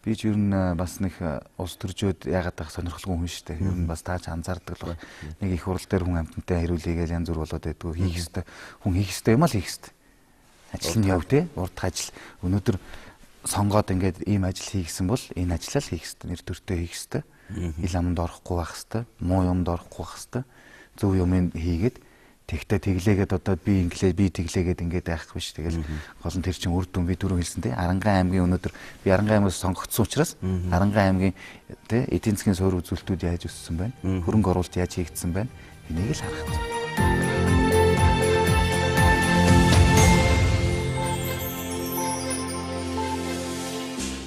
Би ч ер нь бас нэг улс төржөөд яагаад байх сонирхолгүй хүн шүү дээ. Ер нь бас тааж анзаардаг л байна. Нэг их хурал дээр хүн амьтантай хариулъя гэж янз бүр болоод байдгүй. Хийх ёстой хүн хийх ёстой юм а л хийх ёстой. Ажил нь яв тий урд ажил өнөөдөр сонгоод ингээд ийм ажил хийгсэн бол энэ ажлаа л хийх ёстой. Нэр төртөө хийх ёстой. Ил аманд орохгүй байх хэвээр, муу юмд орохгүй байх хэвээр зөв юмыг хийгээд тэгтээ тэглээгээд одоо би инглээ би тэглээгээд ингээд байх биш. Тэгэл гол нь тэр чинь үр дүн би түрүү хэлсэн тий Арангаан аймгийн өнөөдөр би Арангаан аймгаас сонгогдсон учраас Арангаан аймгийн тий эдийн засгийн суурь үзүүлэлтүүд яаж өссөн байна? Хөрөнгө оруулалт яаж хийгдсэн байна? Энийг л харах хэрэгтэй.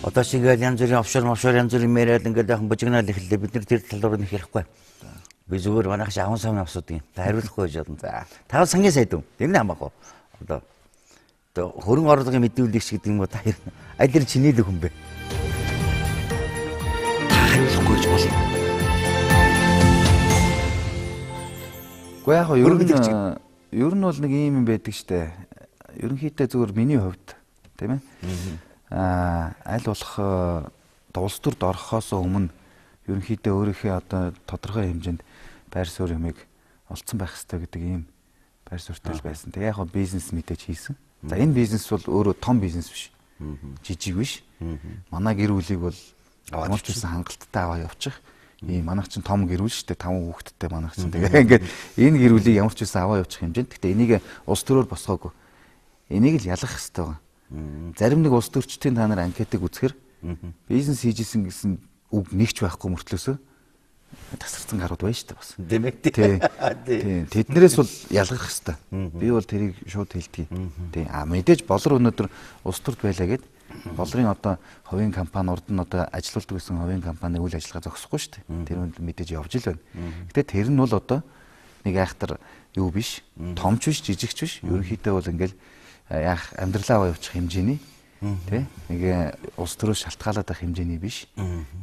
Одоо шиг янз бүрийн офшор янз бүрийн мэрэл ингээд яхан бужигнаал эхэллээ. Бид нар тэр тал руу нэг ярихгүй. Би зүгээр манайх шаван савны асуудаг юм. Та хариулахгүй гэж бодно. За. Та сангийн сайд юм. Тэр нь хамаагүй. Одоо хөрөнгө оруулалтын мэдүүлэгч гэдэг юм уу та аль тэр чиний л хүн бэ? Та хариулахгүй гэж болно. Гэхдээ яг ер нь бол нэг юм байдаг штэ. Ерөнхийдөө зүгээр миний хувьд тийм ээ. Аль болох улс төрд орохоос өмнө ерөнхийдөө өөрийнхөө одоо тодорхой хэмжээнд байр суурь юмыг олцсон байх хэрэгтэй гэдэг ийм байр суурьтай байсан. Тэгээ яг бизнес мэдээж хийсэн. За энэ бизнес бол өөрөө том бизнес биш. Жижиг биш. Манай гэр бүлийг бол ямар ч үсэн хангалттай аваа явуучих. Ийм манайх чинь том гэр бүл шүү дээ. 5 хүүхэдтэй манайх чинь. Тэгээ ингээд энэ гэр бүлийг ямар ч үсэн аваа явуучих хэмжээнд. Гэтэ энийг улс төрөөр босгоогүй. Энийг л ялах хэрэгтэй байна. Зарим нэг улс төрчдийн та нар анкетыг үзэхэр бизнес хийжсэн гэсэн үг нэгч байхгүй мөртлөөсөө тасарсан гарууд байна шүү дээ бас. Дэмэг Тий. Тэднэрээс бол ялгах хэвээр. Би бол тэрийг шууд хэлдэг. Тий. Мэдээж болор өнөөдөр улс төрд байлаа гэд болрын одоо хувийн компани урд нь одоо ажилуулдаг гэсэн хувийн компани үйл ажиллагаа зогсохгүй шүү дээ. Тэр нь мэдээж явж л байна. Гэтэ тэр нь бол одоо нэг айхтар юу биш, томч биш, жижигч биш. Ерөнхийдөө бол ингээл яах амьдралаа явуучих хэмжээний тий нэг улс төрөөс шалтгаалаад байх хэмжээний биш.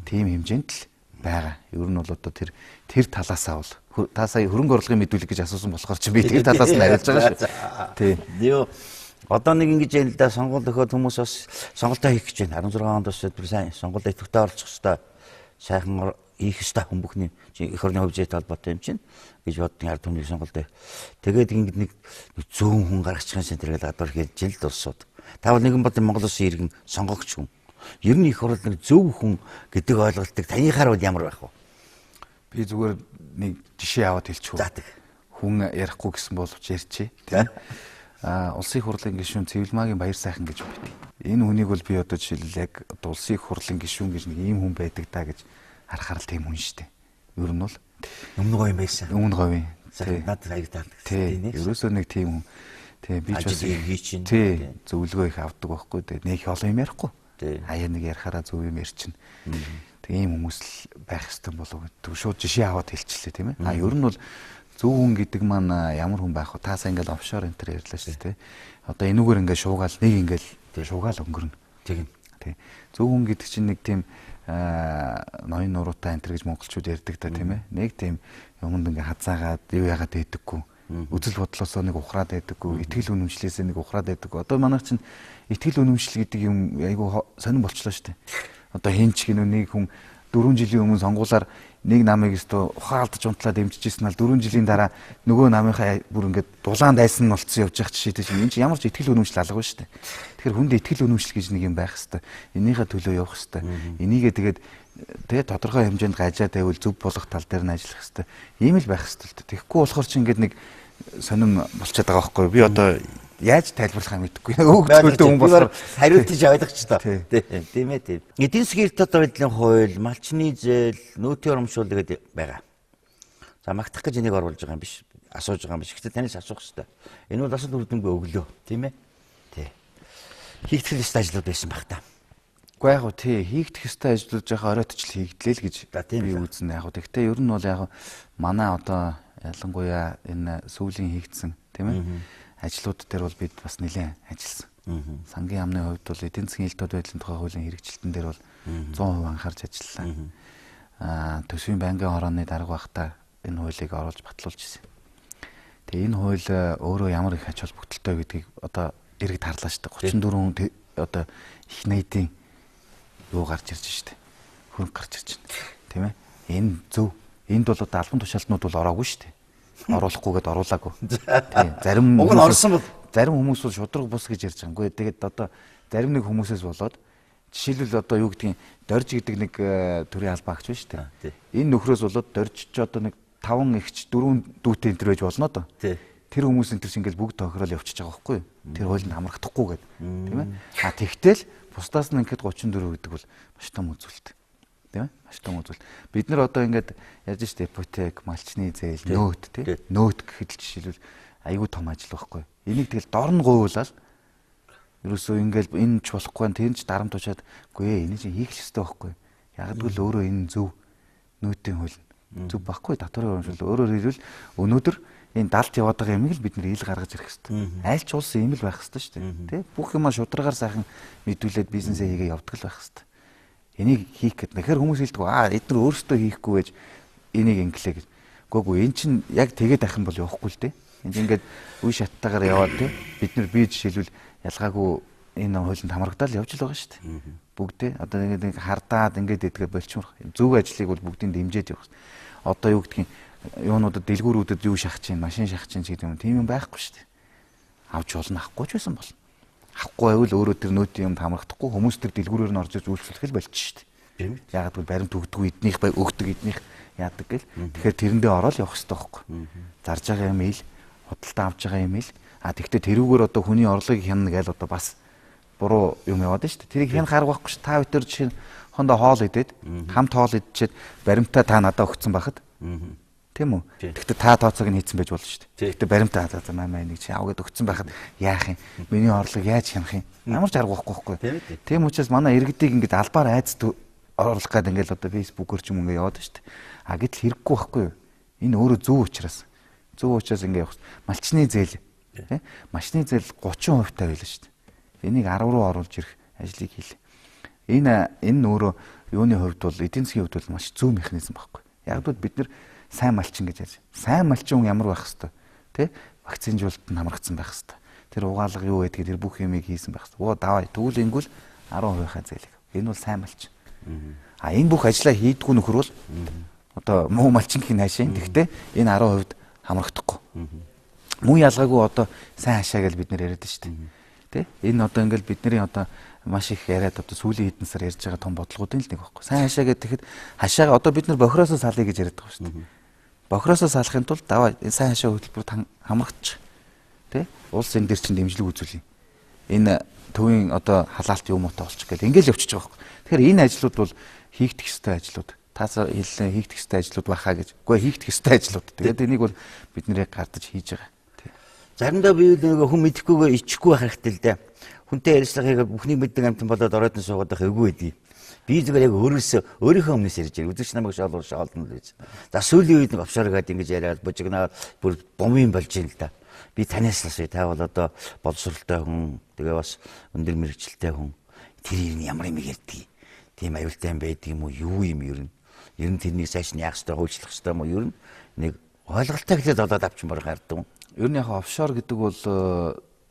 Тийм хэмжээнд л байгаа. Ер нь бол одоо тэр талаасаа бол та сая хөрөнгө орлогын мэдүүлэг гэж асуусан болохоор чи би тэр талаас нь хариулж байгаа шүү. Тий. Юу одоо нэг ингэж яа л да сонгуул өгөхөд хүмүүс бас сонголтоо хийх гэж байна. 16 онд бас бүр сайн сонгуульд идэвхтэй оролцох хэрэгтэй. Сайхан хийх хэрэгтэй хүн бүхний эх орны хувьжээтэй холбоотой юм чинь гэж боддгийн ард түмний сонголтоо. Тэгээд ингэж нэг зөөн хүн гаргачихсан шин тэргээл гадуур хийж жил улсууд. Та бол нэгэн бодын Монгол Улсын иргэн сонгогч хүн. Ер нь их орол нэг зөв хүн гэдэг ойлголтыг танихаар бол ямар байх вэ? Би зүгээр нэг жишээ аваад хэлчихв. Заадаг. Хүн ярихгүй гэсэн боловч ярьчээ. Тийм. Улсын их хурлын гишүүн Цэвэлмаагийн Баяр сайхан гэж байдаг. Энэ хүнийг бол би одоо жишээлбэл яг улсын их хурлын гишүүн гэж нэг ийм хүн байдаг даа гэж харахаар л тийм хүн шүү дээ. Ер нь бол өмнө говийн байсан. Өмнө говийн. Надад аяг таалдаг. Тийм. Ерөөсөө нэг тийм хүн. Тийм би ч бас хийчин. Тийм. Зөвлөгөө их авдаг байхгүй. Тэгээд нэг олон юм ярихгүй. Аяа нэг ярихаараа зөв юм ярьчин. Тэг ийм хүмүүс л байх ёстой болов гэдэг шууд жишээ аваад хэлчихлээ тийм ээ. Ер нь бол зөв хүн гэдэг маань ямар хүн байх вэ? Таасаа ингээл офшор энэ төр ярьлаа шүү дээ. Одоо энүүгээр ингээд шуугаал нэг ингээл шуугаал өнгөрнө. Тэг. Зөв хүн гэдэг чинь нэг тийм ноён нуруутай энэ төр гэж монголчууд ярьдаг та тийм ээ. Нэг тийм юмд ингээд хазаагаад юу яагаад байдаггүй. Үзэл бодлосоо нэг ухраад байдаггүй. Итгэл үнэмшлээсээ нэг ухраад байдаггүй. Одоо манайх чинь итгэл үнэмшил гэдэг юм айгүй сонирн болчлоо шүү дээ. Одоо хинч гинөө нэг хүн 4 жилийн өмнө сонгуулаар нэг намыг өстө ухаалдаж унтлаад дэмжижсэн ал 4 жилийн дараа нөгөө намынхаа бүр ингээд дулаан дайсан нь болцсон явж байгаа жишээтэй чинь энэ чинь ямар ч итгэл үнэмшил алга байна шүү дээ. Тэгэхээр хүнд итгэл үнэмшил гэж нэг юм байх хэвээр. Энийхээ төлөө явах хэвээр. Энийгээ тэгээд тэгээ тодорхой хэмжээнд гажаад байвал зөв болох тал дээр нь ажиллах хэвээр. Ийм л байх хэвээр. Тэгэхгүй болохоор чи ингээд нэг сонирн болчиход байгаа байхгүй юу? Би одоо яаж тайлбарлахаа мэдэхгүй. Өгдөлтөө хүн болохоор хариултыг ойлгоч тоо. Тийм ээ тийм. Эдийн засгийн эрдэнэ байдлын хууль, малчны зээл, нөөтийн урамшуул гэдэг байгаа. За магтах гэж энийг оруулж байгаа юм биш. Асууж байгаа юм биш. Гэхдээ танаас асуух хэрэгтэй. Энэ бол асуулт үрдэнгүй өглөө, тийм ээ? Тий. Хийгдэх ёстой ажлууд байсан баг та. Уу яг уу тий хийгдэх ёстой ажлууд жаахан оройтч л хийгдлээ л гэж би үзнэ яг уу. Гэхдээ ер нь бол яг манай одоо ялангуяа энэ сүүлийн хийгдсэн тийм ээ ажлууд дээр бол бид бас нэлээд ажилласан. Сангийн яамны хувьд бол эдийн засгийн элдвэд байдлын тухай хуулийн хэрэгжилтэн дээр бол 100% анхаарч ажиллалаа. Төсвийн байнгын хорооны дарга байхдаа энэ хуулийг оруулж батлуулж ирсэн. Тэгээ энэ хууль өөрөө ямар их ач холбогдолтой гэдгийг одоо эргэж харлаа шүү дээ. 34 одоо их найдын юу гарч ирж штэ. Хөрөнгө гарч ирж байна. Тийм ээ. Энэ зөв. Энд бол одоо албан тушаалтнууд бол ороогүй шүү дээ. Оруулахгүйгээд оруулаагүй. Тийм. Зарим хүмүүс бол шудраг бус гэж ярьж байгаа. Тэгээд одоо зарим нэг хүмүүсээс болоод жишээлбэл одоо юу гэдгийг дорж гэдэг нэг төрлийн албаа агч байна шүү дээ. Энэ нөхрөөс болоод дорж ч одоо нэг 5 эгч 4 дүүтэй энэ төр байж болно доо. Тэр хүмүүс энэ төр чинь ингээл бүгд тохирол явчихж байгаа байхгүй юу? Тэр хуулинд хамрагдахгүй гэдэг. Тийм ээ. Тэгтэл бусдаас нь ингээд 34 гэдэг бол маш том үзүүлэлт. Тийм ээ? Маш том үзүүлэлт. Бид нар одоо ингээд яаж штэ ипотек, малчны зээл, нөөт тийм. Нөөт гэхэд л жишээлбэл айгүй том ажил байхгүй. Энийг тэгэл дор нь гуйлаад ерөөсөө ингээл энэ ч болохгүй нь тэр ч дарамт тушаад үгүй энэ чинь хийх ёстой байхгүй. Ягдгүй л өөрөө энэ зөв нөөтийн хууль зөв байхгүй татварын урамшил өөрөөр хэлбэл өнөөдөр энэ далд яваад байгаа юмыг л бид нэр ил гаргаж ирэх хэрэгтэй. Аль ч улс ийм л байх хэрэгтэй шүү дээ. Тэ бүх юмаа шударгаар сайхан мэдүүлээд бизнесээ хийгээ явдаг л байх хэрэгтэй. Энийг хийх гэдэг. Тэгэхээр хүмүүс хэлдэг эдгээр өөрсдөө хийхгүй байж энийг инглээ гэж. Үгүй эн чинь яг тэгээд ахын бол явахгүй л дээ. Энд ингээд үе шаттайгаар яваад тэ бид нар би жишээлбэл ялгаагүй энэ хуулинд хамрагдаад явж л байгаа шүү дээ. Бүгдээ одоо ингээд хардаад ингээд идгээ болчмор. Зөв ажлыг бол бүгдийг дэмжиж явах. Одоо юу гэдгийг юунуудад дэлгүүрүүдэд юу шахаж чинь машин шахаж чинь гэдэг юм тийм юм байхгүй шүү дээ. Авч болно авахгүй ч байсан бол. Авахгүй байвал өөрөө тэр нөөтийн юмд хамрагдахгүй хүмүүс тэр дэлгүүрээр нь орж иж үйлчлэх л болчих шүү дээ. Яг л баримт өгдөг эднийх бай өгдөг эднийх яадаг гэл. Тэгэхээр тэрэндээ ороод явах хэрэгтэй байхгүй. Зарж байгаа юм ил худалдаа авч байгаа юм ил. Тэгвэл тэрүүгээр одоо хүний орлогыг хянана гээл одоо бас буруу юм яваад шүү дээ. Тэрийг хэн харах байхгүй ш. Та бүхэн жишээ хондоо хоол идээд хамт хоол идчихэд баримтаа та надад өгсөн байхад. Тийм үү? Гэхдээ та тооцоог нь хийцэн байж болно шүү дээ. Гэхдээ баримтаа за маа нэг чи аваад өгсөн байхад яах юм? Миний орлого яаж хянах юм? Ямар ч арга байхгүй байхгүй. Тийм учраас манай иргэдийг ингээд албаар айцд оруулах гэдэг ингээд одоо фэйсбүүкээр ч юм ингээд яваад шүү дээ. А гэтэл хэрэггүй байхгүй юу? Энэ өөрөө зөв учраас ингээд явах. Малчны зээл тий? Малчны зээл 30% тавиулна шүү дээ. Энийг 10 руу оруулж ирэх ажлыг хийлээ. Энэ өөрөө юуны хувьд бол эдийн засгийн хувьд бол маш зөв механизм байхгүй. Яг л бид нар сайн малчин гэж ярьж. Сайн малчин хүн ямар байх хэвээр тий? Вакцинжуулалт нь хамрагдсан байх хэвээр. Тэр угаалга юу гэдгийг тэр бүх юмыг хийсэн байх хэвээр. Давай тэгвэл ингүүл 10%-ийнхаа зээлийг. Энэ бол сайн малчин. А энэ бүх ажлаа хийдгүү нөхөр бол одоо муу малчин гэх наашийн. Гэхдээ энэ 10% хамрагдахгүй. Муу ялгаагүй одоо сайн хашаа гэж бид нэр яриад шүү дээ. Тэ? Энэ одоо ингээл бидний одоо маш их яриад одоо сүүлийн хэдэн сар ярьж байгаа том бодлогуудын л нэг байхгүй. Сайн хашаа гэдэг хашаага одоо бид нар бохироосоо салъя гэж яриад байгаа шүү дээ. Бохироосоо салахын тулд даваа энэ сайн хашаа хөтөлбөрт хамрагдчих. Тэ? Улс энэ дээр чинь дэмжлэг үзүүлье. Энэ төвийн одоо халаалт юм уу тоолчих гэл ингээл явчихж байгаа байхгүй. Тэгэхээр энэ ажлууд бол хийгдэх ёстой ажлууд. Тасаа хэллээ хийгдэх ёстой ажлууд бахаа гэж. Үгүй хийгдэх ёстой ажлууд. Тэгээд энийг бол бид нэр гардаж хийж байгаа. Заримдаа би нэг хүн мэдэхгүйгээр ичихгүй байх хэрэгтэй л дээ. Хүнтэй ярилцлагыг бүхнийг мэддэг амтан болоод оройд нь суугаад байх эвгүй байдгийг. Би зүгээр яг өөрийнхөө өмнөөс ярьж байна. Үзэгч намайг шоолно л гэж. За сүүлийн үед нэг офшоргаад ингэж яриад бужигнаад бүр бомын болж юм л да. Би танаас асууя. Та бол одоо боловсролтой хүн, тэгээ бас өндөр мэрэгчлэлтэй хүн. Тэр юм ямар юм ярьдгийг. Тийм аюултай юм байдаг юм уу? Юу юм ер нь? Ер нь тэрнийг цааш нь яах ёстой, хөөцлөх ёстой юм уу? Ер нь нэг ойлголттой хэлээд олоод авчин барах хардаг. Ер нь яг офшор гэдэг бол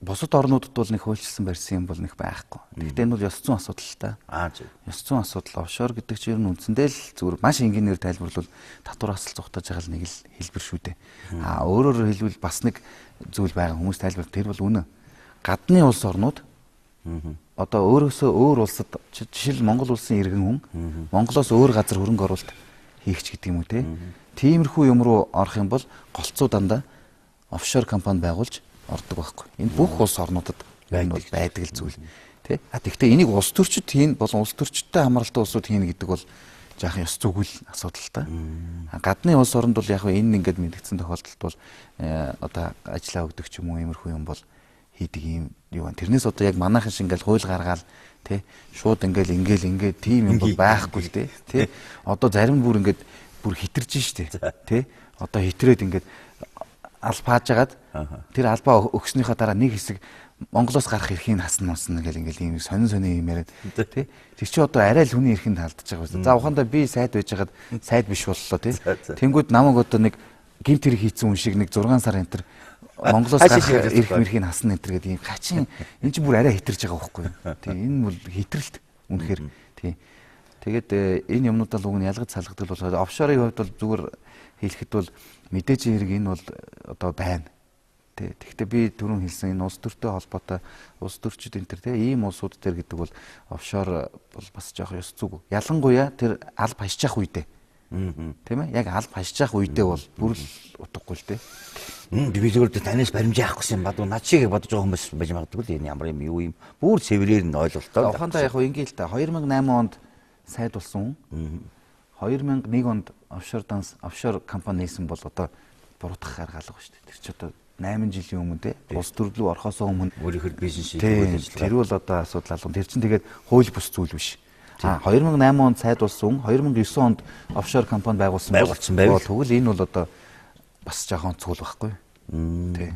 бусад орнуудад бол нэг хуульчилсан барьсан юм бол нэг байхгүй. Гэхдээ энэ бол ёс зүйн асуудал л та. Зөв. Ёс зүйн асуудал офшор гэдэг чинь ер нь үндсэндээ л зүгээр маш энгийнээр тайлбарлавал татвар асал зугатаж байгаа л нэг л хэлбэр шүү дээ. Өөрөөр хэлбэл бас нэг зүйл байгаа хүмүүс тайлбар тэр бол үнэ. Гадны улс орнууд одоо өөрөөсөө өөр улсад жишээл Монгол улсын иргэн хүн Монголоос өөр газар хөрөнгө оруулалт хийх ч гэдэг юм уу те. Тиймэрхүү юм руу орох юм бол голцоо дандаа офшор компани байгуулж ордог байхгүй. Энэ бүх улс орнуудад байдаг л зүйл. Тэ? Тэгэхдээ энийг улс төрчид хийн болон улс төрчидтэй хамааралтай улсууд хийн гэдэг бол жаахан ёс зүгэл асуудал та. Гадны улс оронд бол яг энэ ингээд мэдгдсэн тохиолдолд бол одоо ажиллаа өгдөг ч юм уу иймэрхүү юм бол хийдэг юм юу вэ? Тэрнээс одоо яг манайхан шиг ингээд хууль гаргаал тэ шууд ингээд тийм юм бол байхгүй л тэ. Одоо зарим нь бүр хитэрж штэ тэ. Одоо хитрээд ингээд алба хаажгаад тэр албаа өгснөхийн дараа нэг хэсэг Монголоос гарах эрхийг хасна ингээл ийм сонин юм яриад тий. Тэр чи одоо арай л хүний эрхэнд халдаж байгаа байсан. За ухаандаа би сайд байж хагаад сайд биш боллоо тий. Тэнгүүд намайг одоо нэг гинт хэрэг хийцэн хүн шиг нэг 6 сар энтер Монголоос гарах эрх мэрхийг хасна энтер гэдэг ийм хачин энэ чи бүр арай хитэрж байгаа байхгүй юу. Тий. Энэ бол хитрэлт үнэхээр тий. Тэгээд энэ юмнуудаа л уг нь ялгаж салгадаг бол офшорын хувьд бол зүгээр хэлэхэд бол мэдээж хэрэг энэ бол одоо байна. Тэгэхдээ би түрүүн хэлсэн энэ улс төртэй холбоотой улс төрчид энэ төр ийм улсууд төр гэдэг бол офшор бол бас жоох ёс зүг. Ялангуяа тэр алба хашчих үедээ. Тийм ээ? Яг алба хашчих үедээ бол бүр л утгагүй л дээ. Би зүгээр танаас баримжаа авахгүйсэн бадуу над шиг бодож байгаа хүмүүс байж магадгүй л энэ ямар юм юу юм. Бүр цэврээр нь ойлголтоо. Ухаандаа яг ингээл л та 2008 онд сайд болсон хүн 2001 онд офшор компани нээсэн бол одоо буруутгах гаргалгаа шүү дээ. Тэр чи одоо 8 жилийн өмнө те улс төр рүү орохоос өмнө өөрийнхөө бизнес хийх ажиллаа. Тэр бол одоо асуудал алга. Тэр чинь тэгээд хууль бус зүйл биш. 2008 онд сайд болсон, 2009 онд офшор компани байгуулсан байвал тэгвэл энэ бол одоо бас жоохон цуул байхгүй. Тий.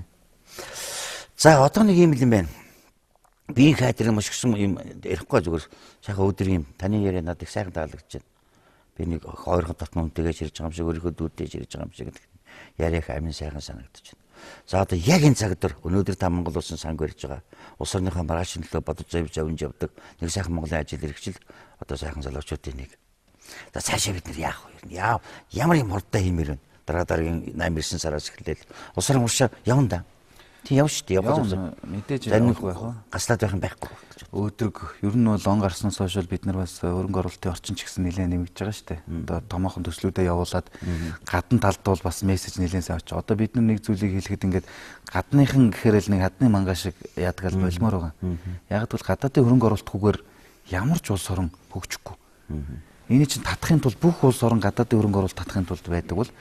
За одоо нэг юм юм байна. Би хаатрын маш гисэн юм ярихгүй зүгээр сайхан өдөр юм таны яриа надад их сайхан таалагдж байна. Би нэг хоёрхан татна үнтэйгээ ширж байгаа юм шиг өөрийнхөө дүүтэй ширж байгаа юм шиг яриах амин сайхан санагдаж байна. За одоо яг энэ цаг дээр өнөөдөр та Монгол улсын санг барьж байгаа. Улс орныхаа маргаашин төлөө бодож авч явдаг нэг сайхан Монголын ажил хэрэгжил одоо сайхан залуучуудын нэг. За цаашаа бид нар яах вэ? Ямар юм хурдтай хиймээр байна. Дараагийн 8-9 сараас эхлээл улс орны уршаа явна да. Тий яв шүү дээ. Явах мэдээж явахгүй байх уу? Гаслаад байх юм байхгүй гэж. Өөдрөг ер нь бол он гарснаас хойш бид нар бас хөрөнгө оруулалтын орчин ч гэсэн нэлээд нэмэгдэж байгаа шүү дээ. Одоо томоохон төслүүдэд явуулаад гадна талд бол бас мессеж нэлээд сайн очиж. Одоо бид нар нэг зүйлийг хэлэхэд ингээд гадныхан гэхээр л нэг хадны мангаа шиг яадаг л болмоор байгаа. Яг л гадаадын хөрөнгө оруулалтгүйгээр ямар ч улс орон хөгжихгүй. Эний чинь татахын тулд бүх улс орон гадаадын хөрөнгө оруулалт татахын тулд байдаг бол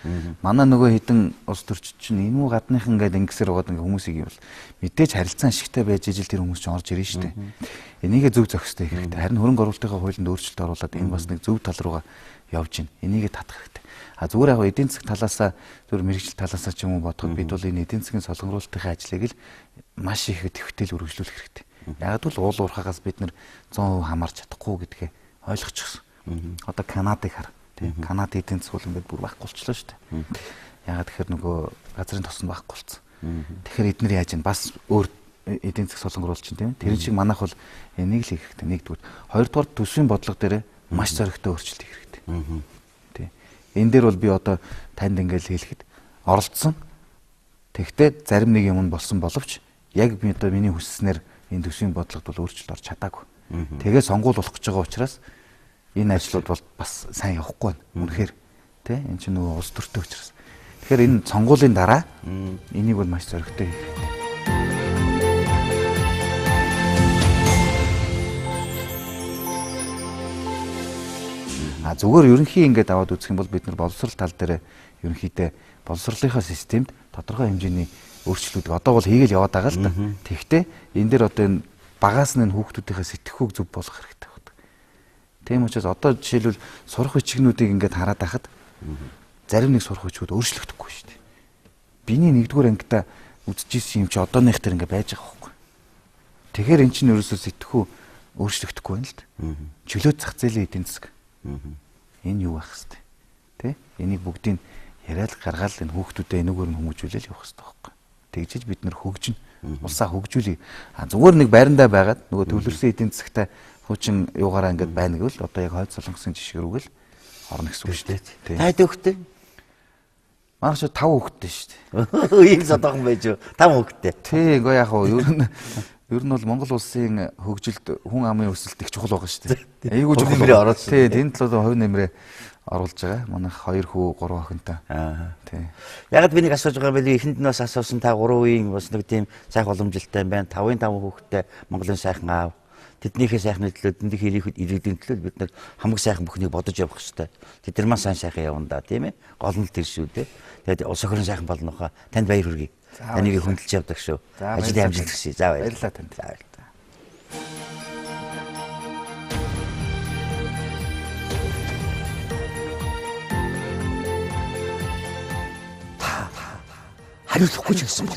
манай нөгөө хэдэн улс төрч чинь энэ муу гадных ингээд ингэсээр байгаад ингээ хүмүүсийг юм бол мэдээж харилцан ашигтай байж ижил тэр хүмүүс чинь орж ирнэ шүү дээ. Энийгээ зөв зохистой хэрэгтэй. Харин хөрөнгө оруулалтынхаа хуулинд өөрчлөлт оруулаад энэ бас нэг зөв тал руугаа явж байна. Энийгээ татах хэрэгтэй. А зүгээр яг эдийн засаг талаасаа зүгээр мэрэгжил талаасаа ч юм уу бодоход бид бол энэ эдийн засгийн солонгоруулалтын ажлыг л маш их төвхтэл үргэлжлүүлэх хэрэгтэй. Яг л уул уурхаагаас бид нэр 100% хамаарч чадахгүй гэдгээ ойлгочихсон. Одоо Канадыг хар. Канад эдийн засаг бол ингээд бүр байхгүй болчихлоо шүү дээ. Ягаад тэгэхээр нөгөө газрын тоснд байхгүй болсон. Тэгэхээр эднэр яаж ийн бас өөр эдийн засаг солонгоруулалт чинь тийм ээ. Тэр шиг манайх бол энийг л хийх хэрэгтэй. Нэгдүгээр. Хоёрдугаар төсвийн бодлого дээр маш зоригтой өөрчлөлт хийх хэрэгтэй. Тийм. Энэ дээр бол би одоо танд ингээд хэлэхэд оролцсон. Тэгвэл зарим нэг юм нь болсон боловч яг би одоо миний хүсснээр энэ төсвийн бодлогод бол өөрчлөлт орж чадаагүй. Тэгээ сонгуул болох гэж байгаа учраас энэ ажлууд бол бас сайн явахгүй байна. Үнэхээр тий энэ чинь нөгөө улс төртэй учраас. Тэгэхээр энэ сонгуулийн дараа энийг бол маш зоригтой хийх хэрэгтэй. А зүгээр ерөнхий ингээд аваад үзэх юм бол бид нар боловсрол тал дээр ерөнхийдөө боловсролынхаа системд тодорхой хэмжээний өөрчлөлтүүд одоо бол хийгээл яваад байгаа л да. Тэгвэл энэ дээр одоо энэ багаас нь хүүхдүүдийнхээ сэтгэхүйг зөв болгох хэрэгтэй байна. Тийм учраас одоо жишээлбэл сурах бичгнүүдийг ингээд хараад байхад зарим нэг сурах бичгүүд өөрчлөгдөхгүй шүү дээ. Биний 1-р ангида үзчихсэн юм чи одооных төр ингээд байж байгаа байхгүй. Тэгэхээр эн чинь ерөөсөө сэтгэхүй өөрчлөгдөхгүй байна л да. Чөлөөт зах зээлийн эдийн засаг. Энэ юу байх хэвтэй. Тэ? Энийг бүгдийг яриад гаргаал энэ хүүхдүүдэд энэгээр нь хүмүүжүүлэл явах хэвтэй байхгүй. Тэгжиж бид нэр хөгжин улсаа хөгжүүлье. А зүгээр нэг байрандаа байгаад нөгөө төвлөрсөн эдийн засагтай хуучин юугаараа ингээд байна гэвэл одоо яг хойд солонгосын жишг рүүгэл орно гэсэн үг шүү дээ. Таад өгтөө. Манай ч 5 хүүхэдтэй шүү дээ. Ийм содохон байж 5 хүүхэдтэй. Тий, гоо яг хоо ер нь бол Монгол улсын хөгжилд хүн амын өсөлт их чухал байгаа шүү дээ. Айгуу чухал ороод. Тий, тэнд л хувь нэмрээ оруулж байгаа. Манайх 2 хүү 3 охинтой. Тий. Ягаад би нэг асууж байгаа юм бэ? Эхэнд нь бас асуусан та 3 үеийн бас нэг тийм сайх боломжтой байна. 5-5 хүүхэдтэй Монголын сайхан аав. Тэднийхээ сайхны төлөө тэдний хийх ирээдүйн төлөө бид нар хамаг сайхан бүхнийг бодож явах хэрэгтэй. Тэд нар маань сайхан явна да, тийм ээ. Гол нь тэр шүү дээ. Тэгээд улс орон сайхан болнохоо танд баяр хүргэе. Таныг хөндлөж явдаг шүү. Ажлын амжилт хүсье. За баярлалаа танд. За баярлалаа. Хариулахгүй ч гэсэн